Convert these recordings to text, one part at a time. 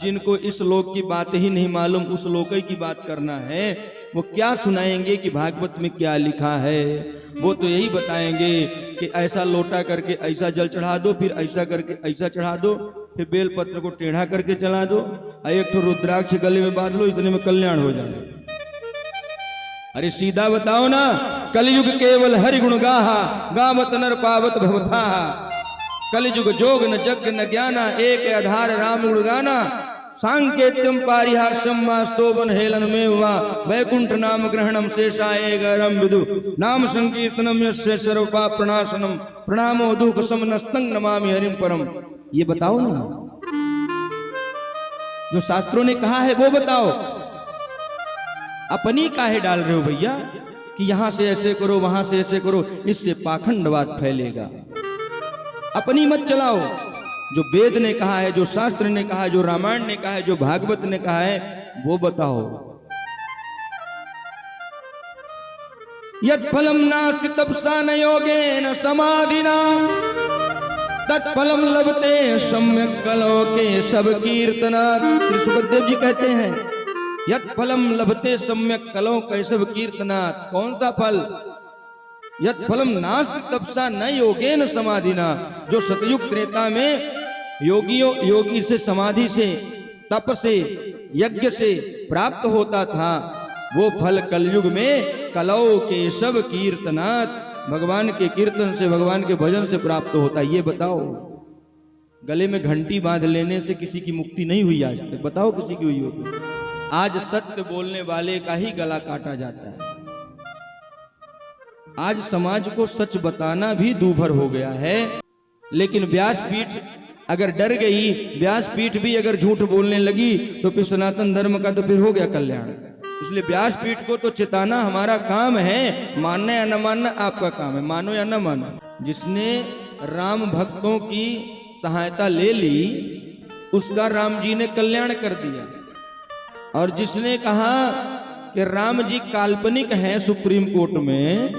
जिनको इस लोक की बात ही नहीं मालूम, उस लोक की बात करना है, वो क्या सुनाएंगे कि भागवत में क्या लिखा है। वो तो यही बताएंगे कि ऐसा लोटा करके ऐसा जल चढ़ा दो, फिर ऐसा करके ऐसा चढ़ा दो, फिर बेल पत्र को टेढ़ा करके चला दो, एक तो रुद्राक्ष गले में बांध लो, इतने में कल्याण हो जाए। अरे सीधा बताओ ना, कलयुग केवल हरि गुण गाहा, गावत नर पावत भवथा। कलयुग जोग न जग न ज्ञाना, एक आधार राम गुण गाना। सांकेत्यम पारिहास्यम स्तोभन हेलन में वा, वैकुंठ नाम ग्रहणम शेषाय गरम विदु, नाम संकीर्तनम यस्य सर्व पाप प्रणाशनम, प्रणामो दुख समनस्तंग नमामि हरिम परम। ये बताओ ना, जो शास्त्रों ने कहा है वो बताओ। अपनी काहे डाल रहे हो भैया कि यहां से ऐसे करो वहां से ऐसे करो, इससे पाखंडवाद फैलेगा। अपनी मत चलाओ। जो वेद ने कहा है, जो शास्त्र ने कहा है, जो रामायण ने कहा है, जो भागवत ने कहा है, वो बताओ। यत् फलम नास्ति तपसा न योगेन समाधिना, तत्फलम लभते सम्यक कलोके सब कीर्तनात्। श्री सुखदेव जी कहते हैं, यत् फलम लभते सम्यक कलो कैसव कीर्तनात्। कौन सा फल? यत् फलम नास्ति तपसा न योगेन समाधिना। जो सतयुग त्रेता में योगी से, समाधि से, तप से, यज्ञ से प्राप्त होता था, वो फल कलयुग में कलौ केशव कीर्तनात्, भगवान के कीर्तन से, भगवान के भजन से प्राप्त होता है। ये बताओ। गले में घंटी बांध लेने से किसी की मुक्ति नहीं हुई आज तक, बताओ किसी की हुई होगी? आज सत्य बोलने वाले का ही गला काटा जाता है। आज समाज को सच बताना भी दूभर हो गया है। लेकिन व्यासपीठ अगर डर गई, व्यासपीठ भी अगर झूठ बोलने लगी, तो फिर सनातन धर्म का तो फिर हो गया कल्याण। इसलिए व्यासपीठ को तो चिताना हमारा काम है, मानना या न मानना आपका काम है, मानो या न मानो। जिसने राम भक्तों की सहायता ले ली, उसका राम जी ने कल्याण कर दिया। और जिसने कहा कि राम जी काल्पनिक हैं सुप्रीम कोर्ट में,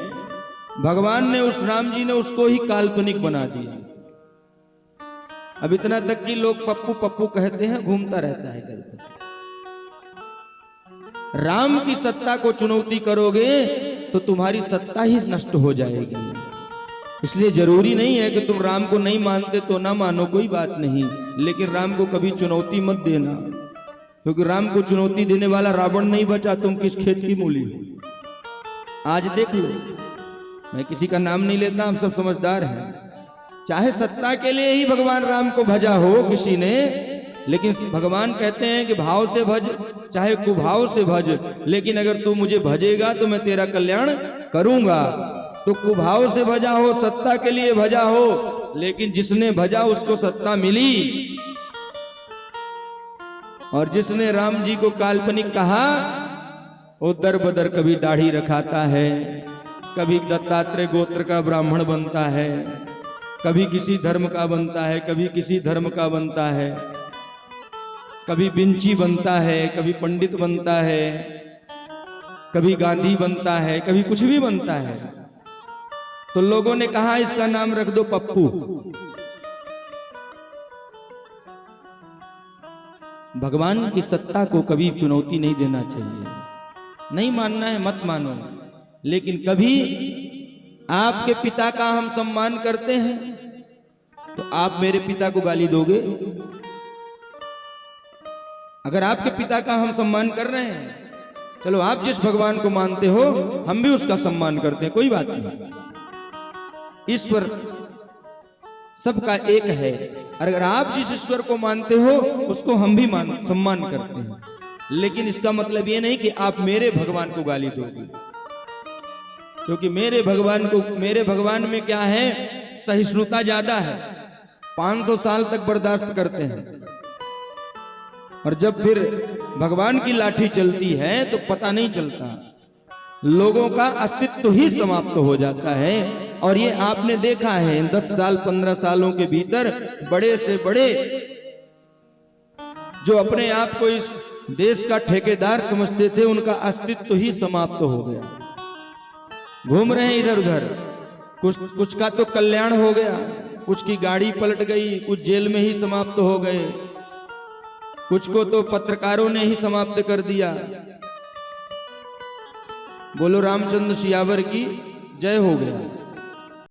भगवान ने उस राम जी ने उसको ही काल्पनिक बना दिया। अब इतना तक कि लोग पप्पू पप्पू कहते हैं, घूमता रहता है करके। राम की सत्ता को चुनौती करोगे तो तुम्हारी सत्ता ही नष्ट हो जाएगी। इसलिए जरूरी नहीं है कि तुम राम को नहीं मानते तो ना मानो, कोई बात नहीं, लेकिन राम को कभी चुनौती मत देना, क्योंकि राम को चुनौती देने वाला रावण नहीं बचा, तुम किस खेत की मूली हो। आज देख लो, मैं किसी का नाम नहीं लेता, हम सब समझदार हैं। चाहे सत्ता के लिए ही भगवान राम को भजा हो किसी ने, लेकिन भगवान कहते हैं कि भाव से भज, चाहे कुभाव से भज, लेकिन अगर तू मुझे भजेगा तो मैं तेरा कल्याण करूंगा। तो कुभाव से भजा हो, सत्ता के लिए भजा हो, लेकिन जिसने भजा उसको सत्ता मिली। और जिसने राम जी को काल्पनिक कहा, वो दर बदर कभी दाढ़ी रखाता है, कभी दत्तात्रेय गोत्र का ब्राह्मण बनता है, कभी किसी धर्म का बनता है, कभी किसी धर्म का बनता है, कभी बिंची बनता है, कभी पंडित बनता है, कभी गांधी बनता है, कभी कुछ भी बनता है। तो लोगों ने कहा इसका नाम रख दो पप्पू। भगवान की सत्ता को कभी चुनौती नहीं देना चाहिए। नहीं मानना है मत मानो, लेकिन कभी आपके पिता का हम सम्मान करते हैं तो आप मेरे पिता को गाली दोगे? अगर आपके पिता का हम सम्मान कर रहे हैं, चलो आप जिस भगवान को मानते हो हम भी उसका सम्मान करते हैं, कोई बात नहीं। ईश्वर सबका एक है, अगर आप जिस ईश्वर को मानते हो उसको हम भी सम्मान करते हैं, लेकिन इसका मतलब ये नहीं कि आप मेरे भगवान को गाली दोगे। क्योंकि मेरे भगवान में क्या है, सहिष्णुता ज्यादा है, 500 साल तक बर्दाश्त करते हैं। और जब फिर भगवान की लाठी चलती है तो पता नहीं चलता, लोगों का अस्तित्व ही समाप्त हो जाता है। और ये आपने देखा है 10 साल 15 सालों के भीतर बड़े से बड़े जो अपने आप को इस देश का ठेकेदार समझते थे, उनका अस्तित्व ही समाप्त हो गया। घूम रहे हैं इधर उधर, कुछ का तो कल्याण हो गया, कुछ की गाड़ी पलट गई, कुछ जेल में ही समाप्त हो गए। कुछ को तो पत्रकारों ने ही समाप्त कर दिया। बोलो रामचंद्र सियावर की जय हो गया।